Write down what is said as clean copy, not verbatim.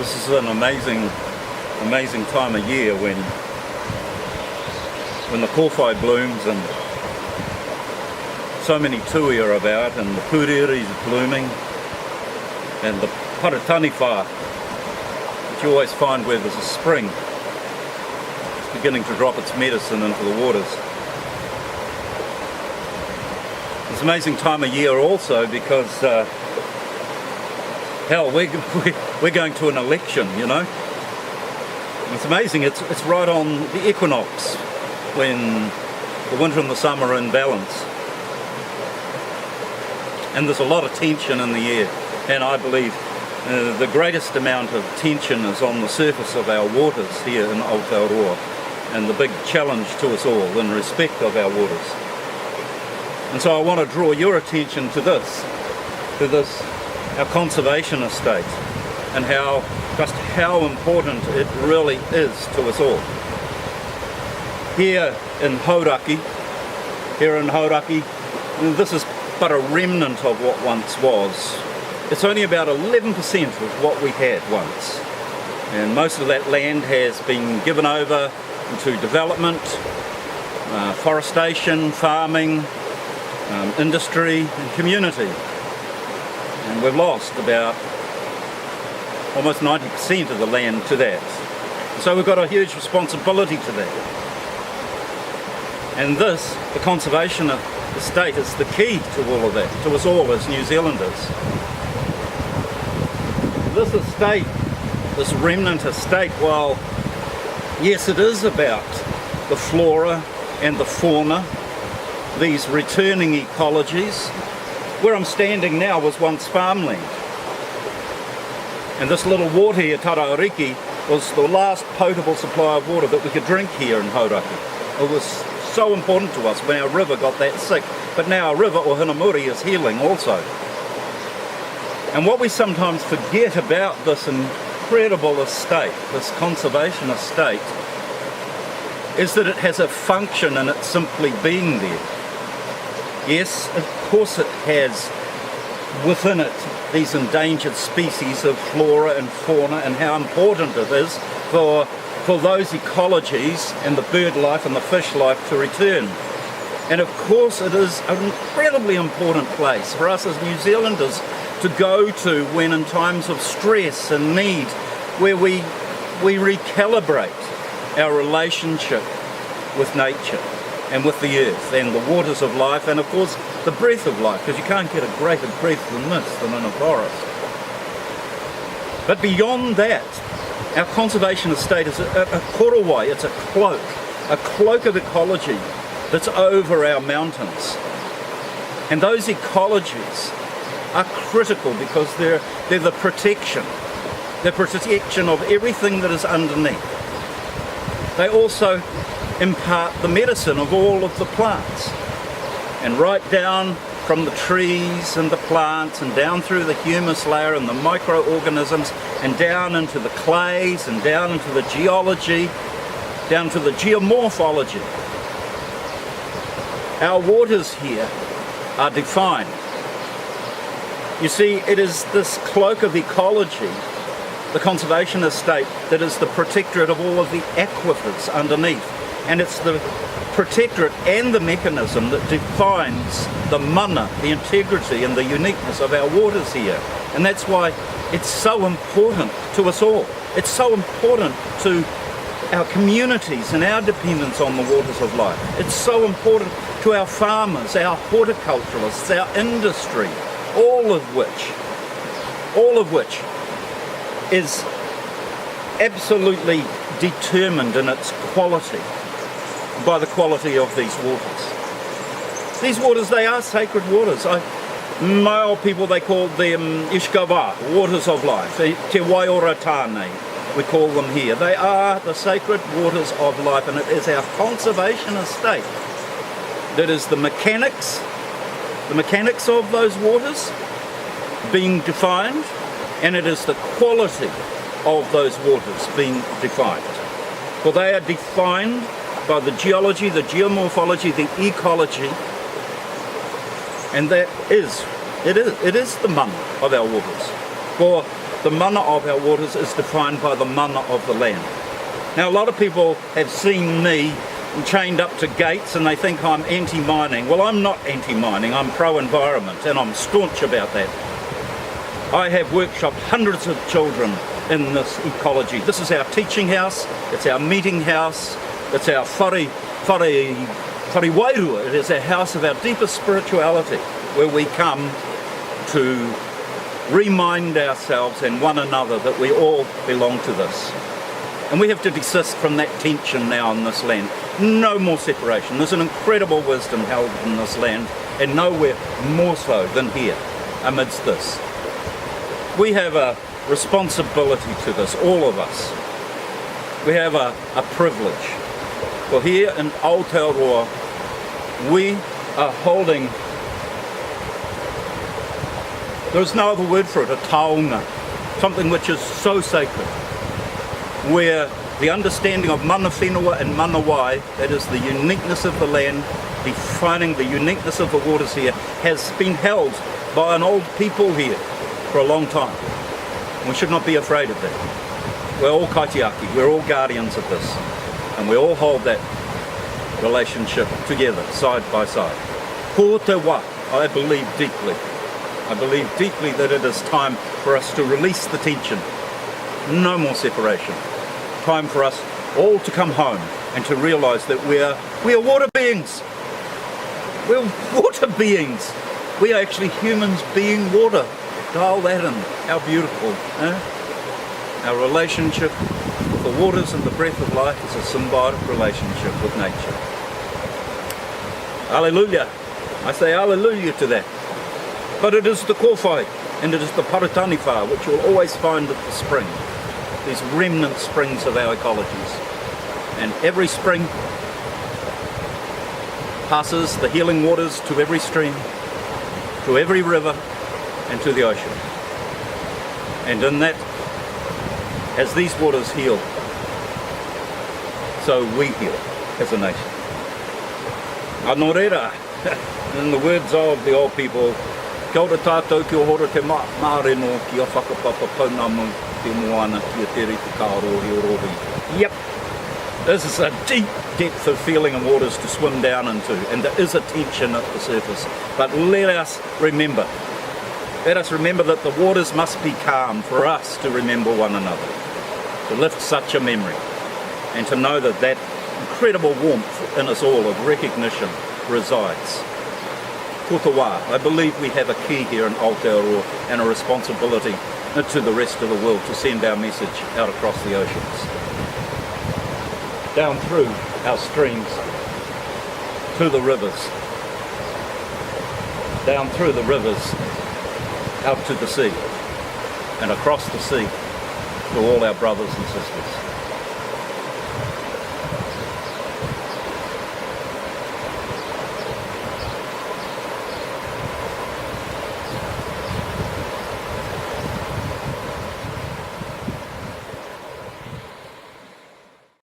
This is an amazing time of year when the kōwhai blooms and so many tui are about, and the pūrere is blooming, and the parataniwha, which you always find where there's a spring, is beginning to drop its medicine into the waters. It's an amazing time of year also because we're going to an election, you know. It's amazing, it's right on the equinox when the winter and the summer are in balance. And there's a lot of tension in the air, and I believe the greatest amount of tension is on the surface of our waters here in Aotearoa, and the big challenge to us all in respect of our waters. And so I want to draw your attention to this, our conservation estate, and just how important it really is to us all. Here in Hauraki, this is but a remnant of what once was. It's only about 11% of what we had once. And most of that land has been given over to development, forestation, farming, industry and community. And we've lost about almost 90% of the land to that. So we've got a huge responsibility to that. And this, the conservation estate, is the key to all of that, to us all as New Zealanders. This estate, this remnant estate, while yes, it is about the flora and the fauna, these returning ecologies. Where I'm standing now was once farmland. And this little water here, Tarariki, was the last potable supply of water that we could drink here in Hauraki. It was so important to us when our river got that sick. But now our river, or Hinamuri, is healing also. And what we sometimes forget about this incredible estate, this conservation estate, is that it has a function in it simply being there. Yes, of course it has within it these endangered species of flora and fauna, and how important it is for those ecologies and the bird life and the fish life to return. And of course it is an incredibly important place for us as New Zealanders to go to when in times of stress and need, where we recalibrate our relationship with nature and with the earth and the waters of life, and of course the breath of life, because you can't get a greater breath than this than in a forest. But beyond that, our conservation estate is a korowai, it's a cloak of ecology that's over our mountains. And those ecologies are critical because they're the protection. They're protection of everything that is underneath. They also impart the medicine of all of the plants. And right down from the trees and the plants and down through the humus layer and the microorganisms and down into the clays and down into the geology, down to the geomorphology. Our waters here are defined. You see, it is this cloak of ecology, the conservation estate, that is the protectorate of all of the aquifers underneath. And it's the protectorate and the mechanism that defines the mana, the integrity and the uniqueness of our waters here. And that's why it's so important to us all. It's so important to our communities and our dependence on the waters of life. It's so important to our farmers, our horticulturalists, our industry, all of which is absolutely determined in its quality by the quality of these waters. These waters, they are sacred waters. My old people, they called them Ishkawa, waters of life. Te Waiora Tānei, we call them here. They are the sacred waters of life, and it is our conservation estate that is the mechanics of those waters being defined, and it is the quality of those waters being defined. For they are defined by the geology, the geomorphology, the ecology, and that is, it is the mana of our waters. For The mana of our waters is defined by the mana of the land. Now, a lot of people have seen me chained up to gates and they think I'm anti-mining. Well, I'm not anti-mining, I'm pro-environment, and I'm staunch about that. I have workshopped hundreds of children in this ecology. This is our teaching house, it's our meeting house, it's our whare wairua. It is our house of our deepest spirituality, where we come to remind ourselves and one another that we all belong to this. And we have to desist from that tension now in this land. No more separation. There's an incredible wisdom held in this land, and nowhere more so than here, amidst this. We have a responsibility to this, all of us. We have a privilege. Well, here in Aotearoa, we are holding, there's no other word for it, a taonga, something which is so sacred, where the understanding of mana whenua and mana wai, that is the uniqueness of the land, defining the uniqueness of the waters here, has been held by an old people here for a long time. We should not be afraid of that. We're all kaitiaki, we're all guardians of this, and we all hold that relationship together, side by side. Ko te wā, I believe deeply that it is time for us to release the tension. No more separation. Time for us all to come home and to realise that we are water beings. We're water beings. We are actually humans being water. Dial that in. How beautiful. Our relationship with the waters and the breath of life is a symbiotic relationship with nature. Alleluia. I say alleluia to that. But it is the kōwhai and it is the paratani whā which you'll always find at the spring. These remnant springs of our ecologies. And every spring passes the healing waters to every stream, to every river, and to the ocean. And in that, as these waters heal, so we heal as a nation. Anō reira, in the words of the old people, kia ora tātou, kia hora te māreno, kia whakapapa paunamu, te moana, kia tere te kārohi orohi. Yep, this is a deep depth of feeling and waters to swim down into, and there is a tension at the surface. But let us remember that the waters must be calm for us to remember one another, to lift such a memory, and to know that that incredible warmth in us all of recognition resides. Ko te wā, I believe we have a key here in Aotearoa and a responsibility to the rest of the world to send our message out across the oceans, down through our streams, to the rivers, down through the rivers, out to the sea, and across the sea to all our brothers and sisters.